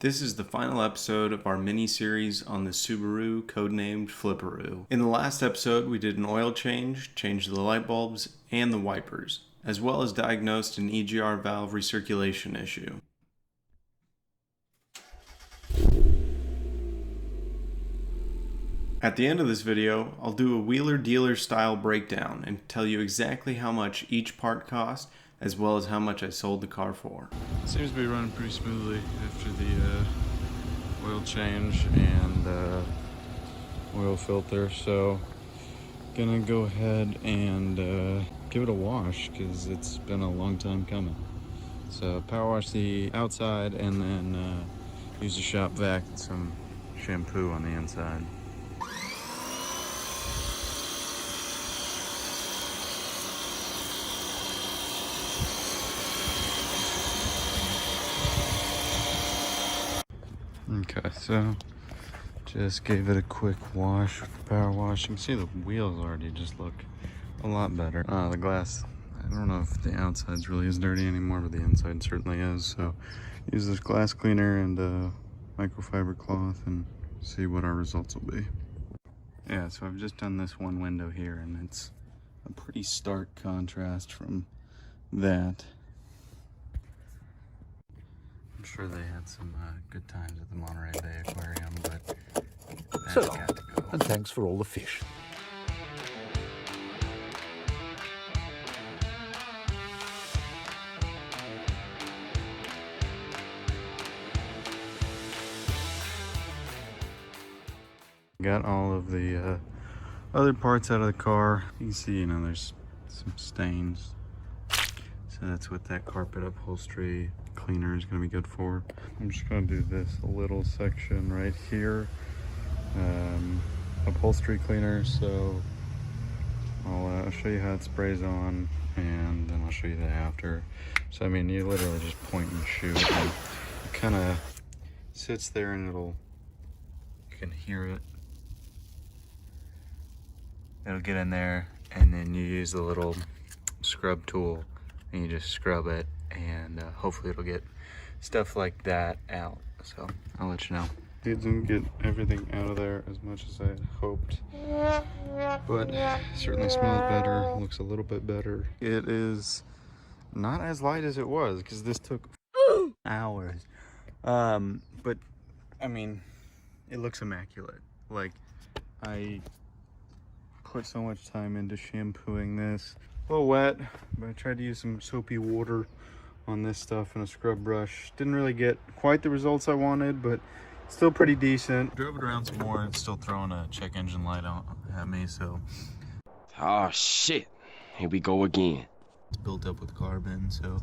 This is the final episode of our mini-series on the Subaru, codenamed Flipperoo. In the last episode, we did an oil change, changed the light bulbs, and the wipers, as well as diagnosed an EGR valve recirculation issue. At the end of this video, I'll do a wheeler-dealer style breakdown and tell you exactly how much each part cost, as well as how much I sold the car for. Seems to be running pretty smoothly after the oil change and oil filter, so gonna go ahead and give it a wash because it's been a long time coming. So power wash the outside and then use the shop vac and some shampoo on the inside. Okay, so just gave it a quick wash with the power wash. You can see the wheels already just look a lot better. The glass, I don't know if the outside's really as dirty anymore, but the inside certainly is. So use this glass cleaner and microfiber cloth and see what our results will be. Yeah, so I've just done this one window here and it's a pretty stark contrast from that. I'm sure they had some good times at the Monterey Bay Aquarium, but that's So long, got to go. and thanks for all the fish. Got all of the other parts out of the car. You can see, there's some stains. So that's what that carpet upholstery cleaner is going to be good for. I'm just going to do this little section right here. Upholstery cleaner, so I'll show you how it sprays on and then I'll show you the after. So I mean, you literally just point and shoot and it kind of sits there and you can hear it. It'll get in there and then you use the little scrub tool and you just scrub it and hopefully it'll get stuff like that out. So I'll let you know. Didn't get everything out of there as much as I had hoped, but certainly smells better, looks a little bit better. It is not as light as it was because this took hours, but I mean, it looks immaculate. Like, I put so much time into shampooing this. A little wet, but I tried to use some soapy water on this stuff and a scrub brush. Didn't really get quite the results I wanted, but still pretty decent. Drove it around some more. It's still throwing a check engine light on at me, so. Oh shit, here we go again. It's built up with carbon, so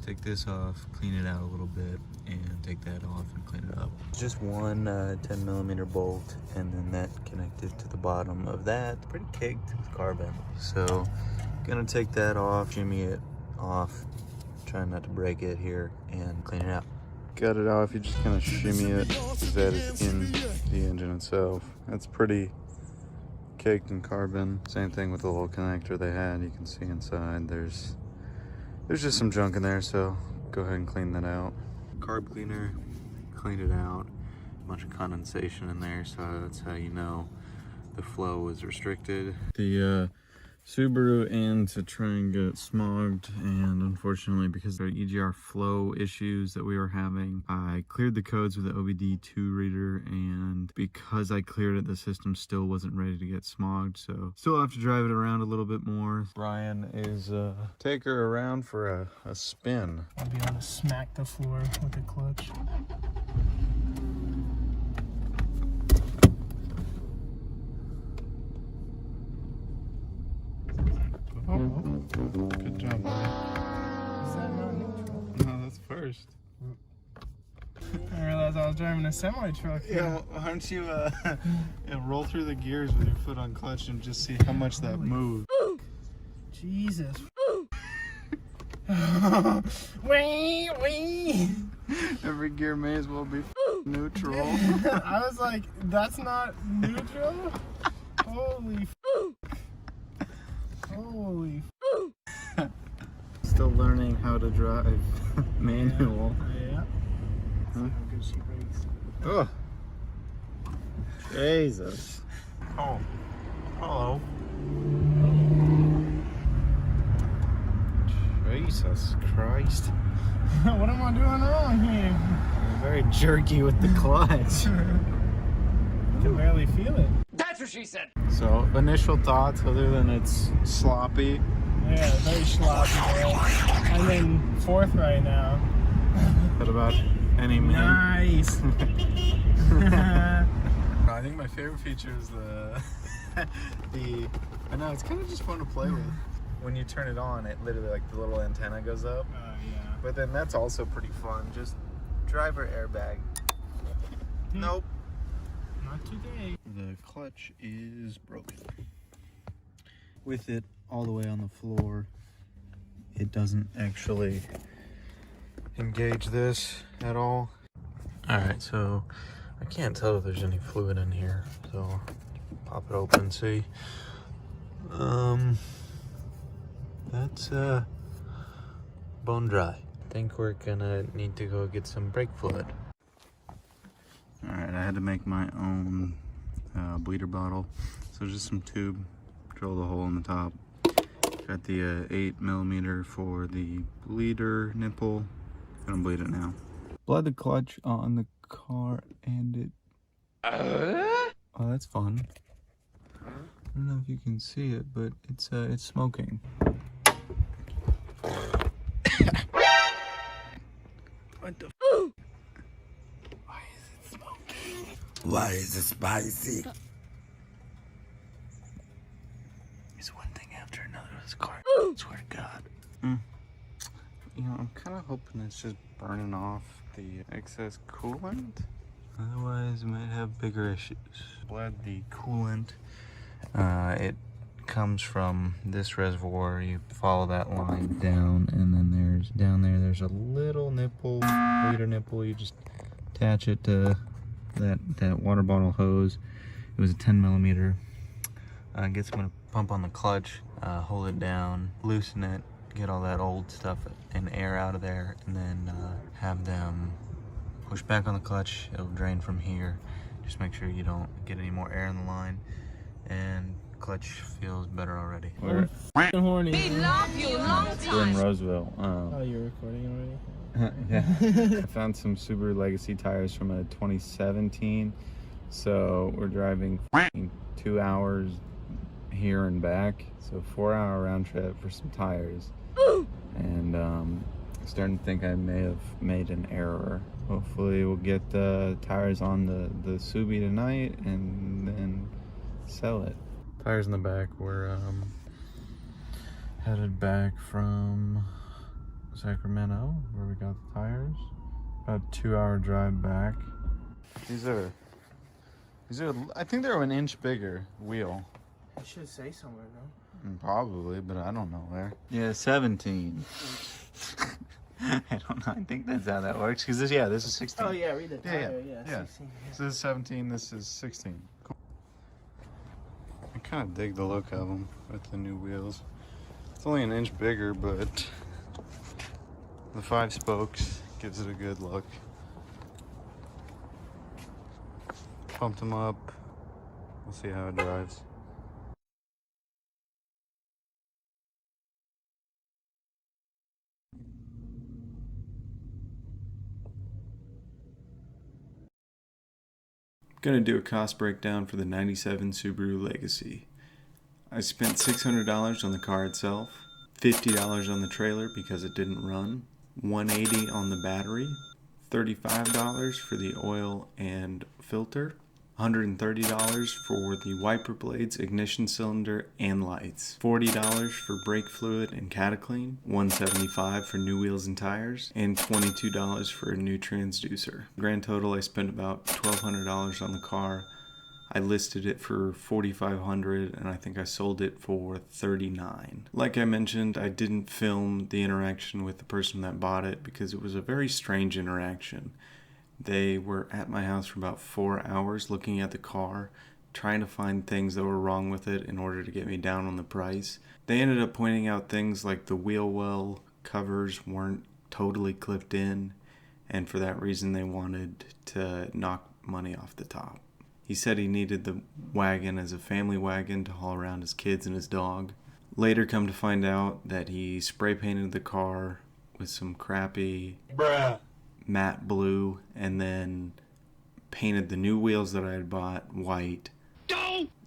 take this off, clean it out a little bit, and take that off and clean it up. Just one 10mm bolt, and then that connected to the bottom of that. Pretty caked with carbon. So, gonna take that off, shimmy it off, trying not to break it here, and clean it out. Got it off, you just kind of shimmy it, because that is in the engine itself. That's pretty caked in carbon. Same thing with the little connector they had. You can see inside there's just some junk in there, so go ahead and clean that out. Carb cleaner, cleaned it out. A bunch of condensation in there, so that's how you know the flow is restricted. The Subaru and to try and get it smogged, and unfortunately because of the EGR flow issues that we were having, I cleared the codes with the OBD2 reader, and because I cleared it, the system still wasn't ready to get smogged, so still have to drive it around a little bit more. Brian is take her around for a spin. I'll be able to smack the floor with the clutch. Good job, buddy. Is that not neutral? No, that's first. I realized I was driving a semi-truck. Yeah, why don't you roll through the gears with your foot on clutch and just see how much that moves. Jesus. Wee, wee. Every gear may as well be neutral. I was like, that's not neutral? Holy Holy Still learning how to drive manual. Yeah. Huh? Good sheep right Ugh. Jesus. Oh. Hello. Jesus Christ. What am I doing wrong here? You're very jerky with the clutch. I can barely feel it. That's what she said. So, initial thoughts other than it's sloppy. Yeah, very sloppy. Right? I'm in fourth right now. What about any minute? Nice. I think my favorite feature is I know it's kind of just fun to play with. When you turn it on, it literally like the little antenna goes up. Yeah. But then that's also pretty fun. Just driver airbag. Nope. Not today. The clutch is broken. With it all the way on the floor, it doesn't actually engage this at all. Alright, so I can't tell if there's any fluid in here, so pop it open, see. That's bone dry. I think we're gonna need to go get some brake fluid. Alright, I had to make my own bleeder bottle. So just some tube, drill the hole in the top. Got the 8mm for the bleeder nipple. Gonna bleed it now. Bled the clutch on the car and it... Oh, that's fun. I don't know if you can see it, but it's smoking. What the f? Why is it smoking? Why is it spicy? It's one thing after another with this car. Swear to God. You know, I'm kind of hoping it's just burning off the excess coolant. Otherwise, it might have bigger issues. Bled the coolant. It comes from this reservoir. You follow that line down, and then there's a little nipple, bleeder nipple. You just attach it to that water bottle hose. It was a 10mm. I guess I'm gonna pump on the clutch, hold it down, loosen it, get all that old stuff and air out of there, and then have them push back on the clutch. It'll drain from here. Just make sure you don't get any more air in the line, and clutch feels better already. We're f***ing horny. We love you long We're in time. Roseville. Oh, you're recording already? Yeah. I found some Subaru Legacy tires from a 2017. So we're driving 2 hours here and back. So 4-hour round trip for some tires. And I'm starting to think I may have made an error. Hopefully we'll get the tires on the Subi tonight and then sell it. Tires in the back. We're headed back from Sacramento, where we got the tires. About a 2-hour drive back. These are, I think they're an inch bigger wheel. I should say somewhere, though. Probably, but I don't know where. Yeah, 17. I don't know. I think that's how that works. Because this is 16. Oh, yeah, read the tire. Yeah. 16. This is 17. This is 16. Cool. I kind of dig the look of them with the new wheels. It's only an inch bigger, but the 5 spokes gives it a good look. Pumped them up. We'll see how it drives. Gonna do a cost breakdown for the 97 Subaru Legacy. I spent $600 on the car itself, $50 on the trailer because it didn't run, $180 on the battery, $35 for the oil and filter, $130 for the wiper blades, ignition cylinder, and lights, $40 for brake fluid and cataclean, $175 for new wheels and tires, and $22 for a new transducer. Grand total, I spent about $1,200 on the car. I listed it for $4,500 and I think I sold it for $39. Like I mentioned, I didn't film the interaction with the person that bought it because it was a very strange interaction. They were at my house for about 4 hours looking at the car, trying to find things that were wrong with it in order to get me down on the price. They ended up pointing out things like the wheel well covers weren't totally clipped in, and for that reason they wanted to knock money off the top. He said he needed the wagon as a family wagon to haul around his kids and his dog. Later come to find out that he spray painted the car with some crappy matte blue and then painted the new wheels that I had bought white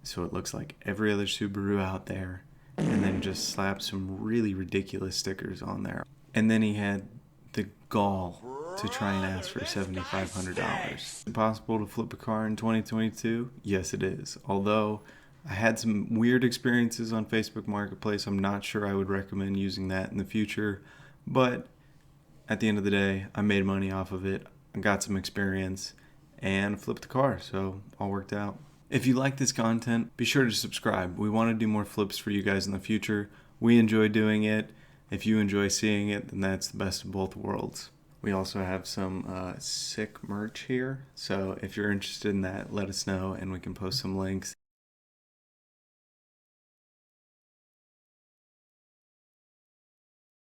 so it looks like every other Subaru out there, and then just slapped some really ridiculous stickers on there. And then he had the gall to try and ask for $7,500. Is it possible to flip a car in 2022? Yes, it is. Although I had some weird experiences on Facebook Marketplace, I'm not sure I would recommend using that in the future. But at the end of the day, I made money off of it. I got some experience and flipped the car, so all worked out. If you like this content, be sure to subscribe. We want to do more flips for you guys in the future. We enjoy doing it. If you enjoy seeing it, then that's the best of both worlds. We also have some sick merch here, so if you're interested in that, let us know and we can post some links.